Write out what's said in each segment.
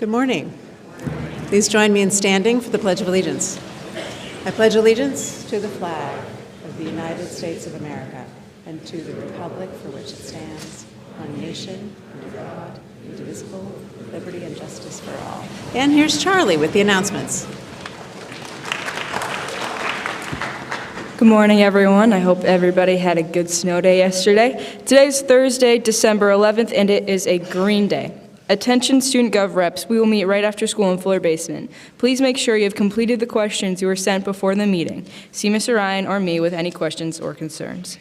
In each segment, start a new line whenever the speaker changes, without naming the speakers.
Good morning. Please join me in standing for the Pledge of Allegiance. I pledge allegiance to the flag of the United States of America and to the republic for which it stands, one nation, under God, indivisible, with liberty and justice for all. And here's Charlie with the announcements.
Good morning, everyone. I hope everybody had a good snow day yesterday. Today's Thursday, December 11th, and it is a green day. Attention student gov reps, we will meet right after school in Fuller Basement. Please make sure you have completed the questions you were sent before the meeting. See Mr. Ryan or me with any questions or concerns.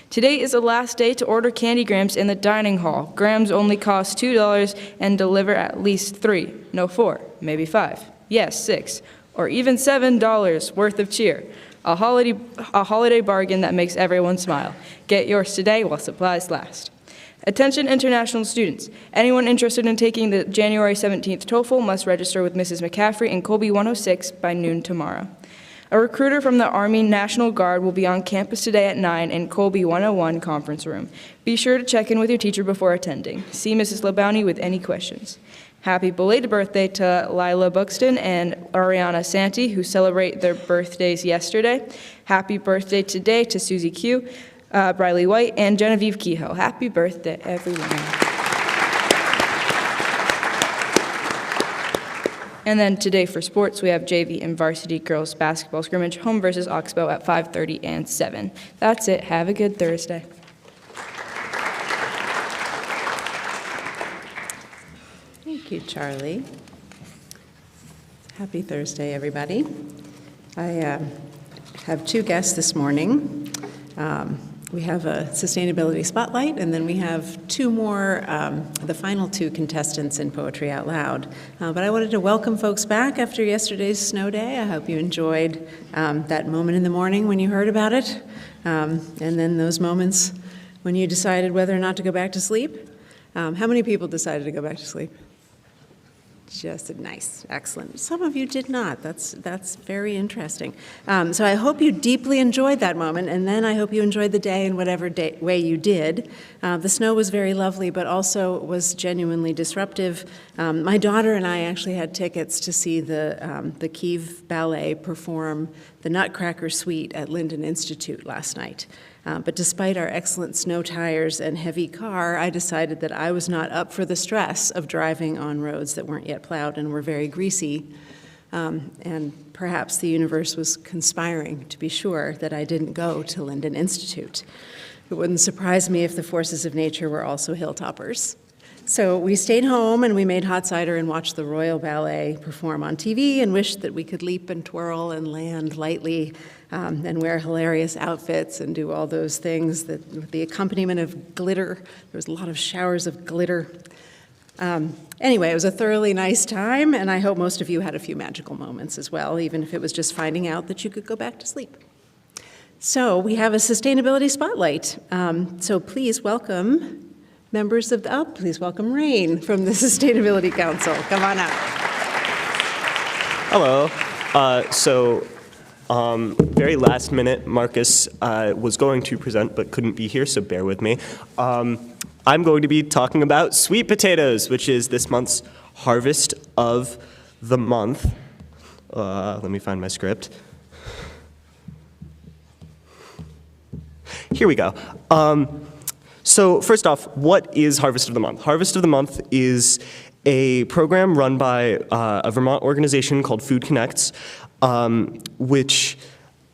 Today is the last day to order candy grams in the dining hall. Grams only cost $2 and deliver at least 3, no 4, maybe 5, yes 6, or even $7 worth of cheer. A holiday bargain that makes everyone smile. Get yours today while supplies last. Attention international students. Anyone interested in taking the January 17th TOEFL must register with Mrs. McCaffrey in Colby 106 by noon tomorrow. A recruiter from the Army National Guard will be on campus today at 9 in Colby 101 conference room. Be sure to check in with your teacher before attending. See Mrs. LeBounty with any questions. Happy belated birthday to Lila Buxton and Ariana Santi, who celebrate their birthdays yesterday. Happy birthday today to Susie Q, Briley White, and Genevieve Kehoe. Happy birthday, everyone. And then today for sports, we have JV and varsity girls basketball scrimmage, home versus Oxbow at 5:30 and 7. That's it. Have a good Thursday.
Thank you, Charlie. Happy Thursday, everybody. I have two guests this morning. We have a sustainability spotlight, and then we have two more, the final two contestants in Poetry Out Loud. But I wanted to welcome folks back after yesterday's snow day. I hope you enjoyed that moment in the morning when you heard about it, and then those moments when you decided whether or not to go back to sleep. How many people decided to go back to sleep? Just nice, excellent. Some of you did not. That's very interesting. So I hope you deeply enjoyed that moment, and then I hope you enjoyed the day in whatever way you did. The snow was very lovely, but also was genuinely disruptive. My daughter and I actually had tickets to see the Kiev Ballet perform the Nutcracker Suite at Linden Institute last night. But despite our excellent snow tires and heavy car, I decided that I was not up for the stress of driving on roads that weren't yet plowed and were very greasy. And perhaps the universe was conspiring to be sure that I didn't go to Linden Institute. It wouldn't surprise me if the forces of nature were also hilltoppers. So we stayed home and we made hot cider and watched the Royal Ballet perform on TV and wished that we could leap and twirl and land lightly and wear hilarious outfits and do all those things that with the accompaniment of glitter. There was a lot of showers of glitter. Anyway, it was a thoroughly nice time, and I hope most of you had a few magical moments as well, even if it was just finding out that you could go back to sleep. So we have a sustainability spotlight. So please welcome members of the, please welcome Rain from the Sustainability Council. Come on up.
Hello. Very last minute, Marcus was going to present but couldn't be here, so bear with me. I'm going to be talking about sweet potatoes, which is this month's harvest of the month. Let me find my script. Here we go. So first off, what is Harvest of the Month? Harvest of the Month is a program run by a Vermont organization called Food Connects, which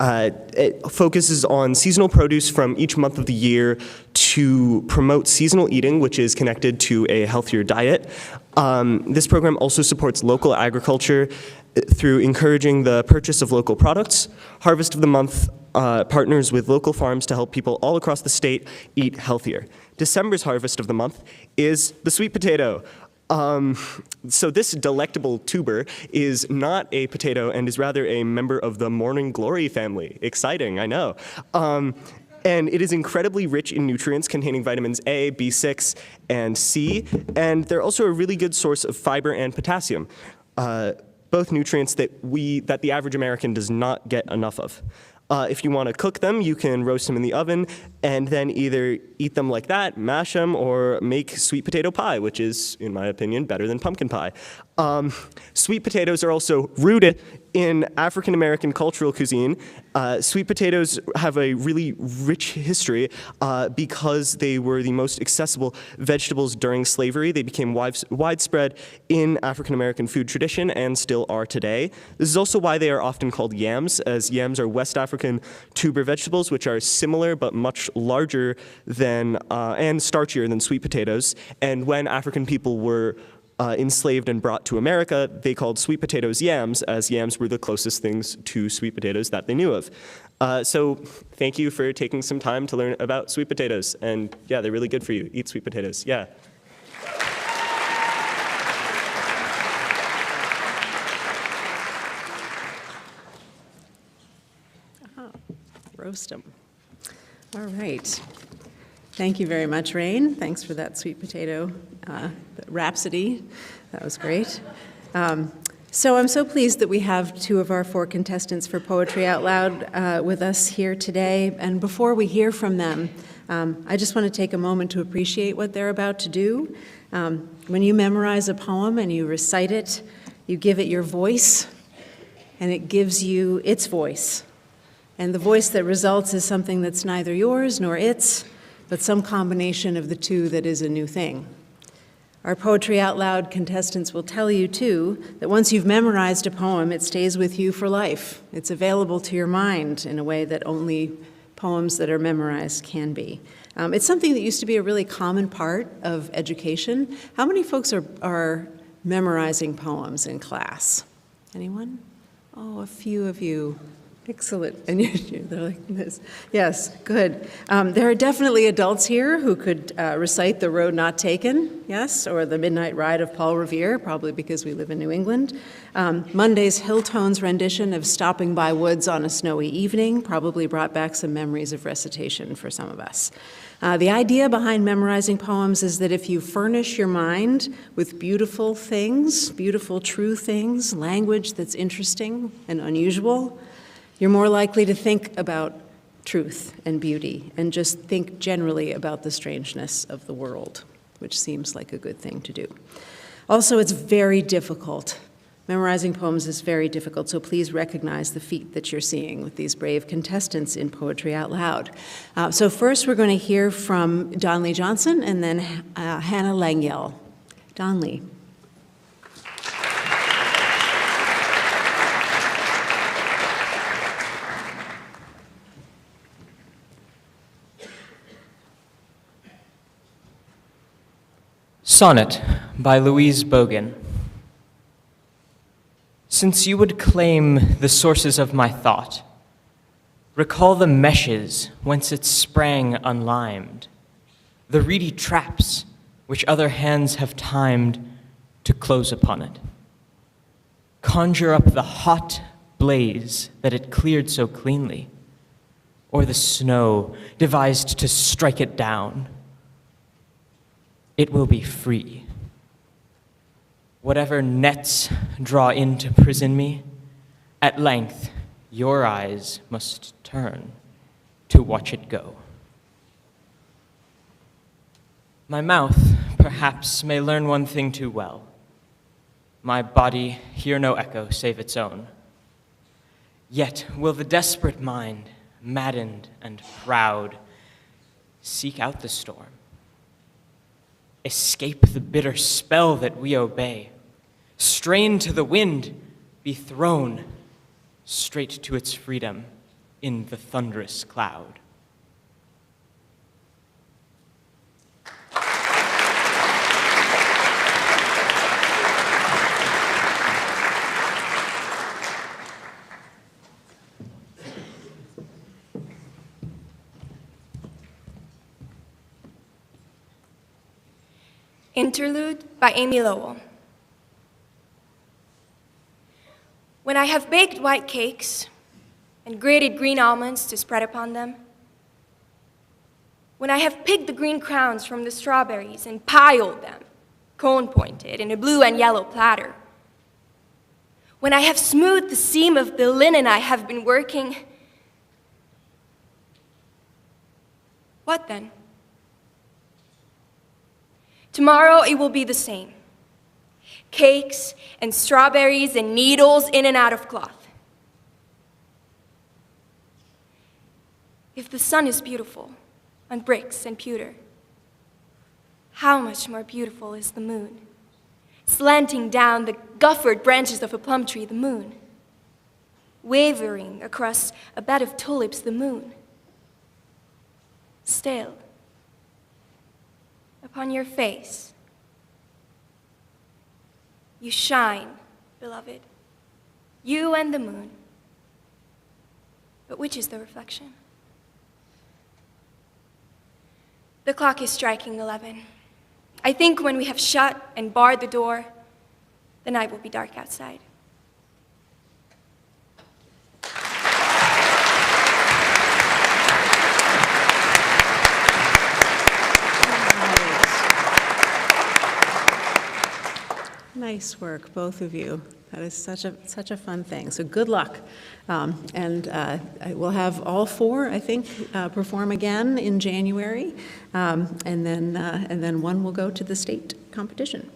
it focuses on seasonal produce from each month of the year to promote seasonal eating, which is connected to a healthier diet. This program also supports local agriculture through encouraging the purchase of local products. Harvest of the Month partners with local farms to help people all across the state eat healthier. December's Harvest of the Month is the sweet potato. So this delectable tuber is not a potato and is rather a member of the morning glory family. Exciting, I know. And it is incredibly rich in nutrients containing vitamins A, B6, and C, and they're also a really good source of fiber and potassium. Both nutrients that the average American does not get enough of. If you want to cook them, you can roast them in the oven and then either eat them like that, mash them, or make sweet potato pie, which is, in my opinion, better than pumpkin pie. Sweet potatoes are also rooted in African American cultural cuisine. Sweet potatoes have a really rich history because they were the most accessible vegetables during slavery. They became widespread in African American food tradition and still are today. This is also why they are often called yams, as yams are West African tuber vegetables, which are similar but much larger than and starchier than sweet potatoes. And when African people were enslaved and brought to America, they called sweet potatoes yams, as yams were the closest things to sweet potatoes that they knew of. So thank you for taking some time to learn about sweet potatoes. And yeah, they're really good for you. Eat sweet potatoes. Yeah.
Roast them. All right. Thank you very much, Rain. Thanks for that sweet potato rhapsody. That was great. So I'm so pleased that we have two of our four contestants for Poetry Out Loud with us here today. And before we hear from them, I just want to take a moment to appreciate what they're about to do. When you memorize a poem and you recite it, you give it your voice, and it gives you its voice. And the voice that results is something that's neither yours nor its, but some combination of the two that is a new thing. Our Poetry Out Loud contestants will tell you, too, that once you've memorized a poem, it stays with you for life. It's available to your mind in a way that only poems that are memorized can be. It's something that used to be a really common part of education. How many folks are memorizing poems in class? Anyone? Oh, a few of you. Excellent. And they're like this. Yes, good. There are definitely adults here who could recite The Road Not Taken, yes, or The Midnight Ride of Paul Revere, probably because we live in New England. Monday's Hilltones rendition of Stopping by Woods on a Snowy Evening probably brought back some memories of recitation for some of us. The idea behind memorizing poems is that if you furnish your mind with beautiful things, beautiful true things, language that's interesting and unusual, you're more likely to think about truth and beauty and just think generally about the strangeness of the world, which seems like a good thing to do. Also, it's very difficult. Memorizing poems is very difficult, so please recognize the feat that you're seeing with these brave contestants in Poetry Out Loud. So first, we're going to hear from Donley Johnson and then Hannah Langyel. Donley.
Sonnet by Louise Bogan. Since you would claim the sources of my thought, recall the meshes whence it sprang unlimed, the reedy traps which other hands have timed to close upon it. Conjure up the hot blaze that it cleared so cleanly, or the snow devised to strike it down. It will be free. Whatever nets draw in to prison me, at length your eyes must turn to watch it go. My mouth, perhaps, may learn one thing too well. My body hear no echo save its own. Yet will the desperate mind, maddened and proud, seek out the storm, escape the bitter spell that we obey, strain to the wind, be thrown straight to its freedom in the thunderous cloud.
Interlude by Amy Lowell. When I have baked white cakes and grated green almonds to spread upon them, when I have picked the green crowns from the strawberries and piled them, cone-pointed, in a blue and yellow platter, when I have smoothed the seam of the linen I have been working, What then? Tomorrow it will be the same. Cakes and strawberries and needles in and out of cloth. If the sun is beautiful on bricks and pewter, how much more beautiful is the moon? Slanting down the guffered branches of a plum tree, the moon. Wavering across a bed of tulips, the moon. Still, upon your face, you shine, beloved, you and the moon. But which is the reflection? The clock is striking 11. I think when we have shut and barred the door, the night will be dark outside.
Nice work, both of you. That is such a fun thing. So good luck. We'll have all four, I think, perform again in January, and then one will go to the state competition.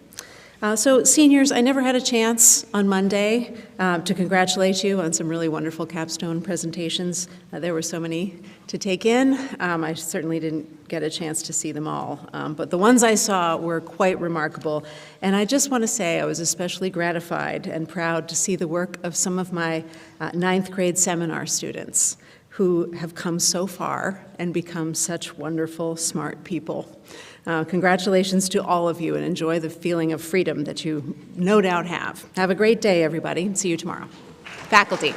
So seniors, I never had a chance on Monday to congratulate you on some really wonderful capstone presentations. There were so many to take in. I certainly didn't get a chance to see them all, but the ones I saw were quite remarkable. And I just want to say I was especially gratified and proud to see the work of some of my ninth grade seminar students who have come so far and become such wonderful, smart people. Congratulations to all of you, and enjoy the feeling of freedom that you no doubt have. Have a great day, everybody. See you tomorrow. Faculty.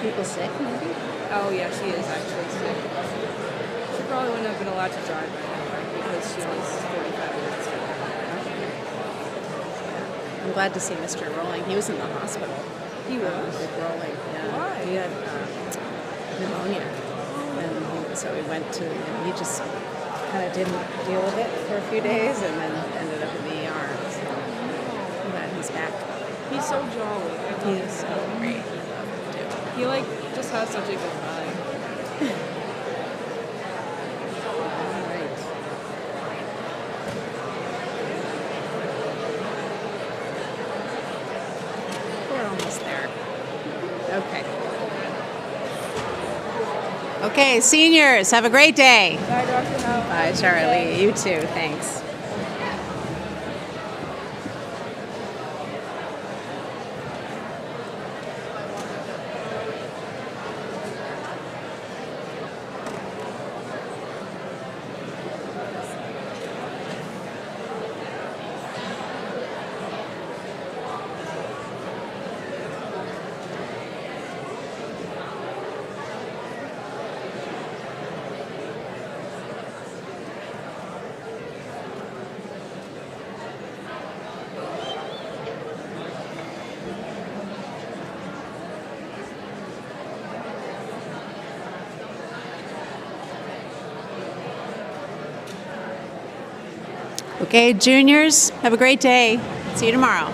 People sick, maybe?
Oh, yeah, she is actually sick. She probably wouldn't have been allowed to drive by now because she was 45 minutes away.
I'm glad to see Mr. Rolling. He was in the hospital.
He was?
With Rolling, yeah.
Why?
He had pneumonia. And so he went to, he just kind of didn't deal with it for a few days and then ended up in the ER. So I'm glad he's back.
He's so jolly.
He is so great.
He, just has such a good vibe.
All right. We're almost there. Okay. Okay, seniors, have a great day.
Bye, Dr. Howe.
Bye, Charlie. You too. Thanks. Okay, juniors, have a great day. See you tomorrow.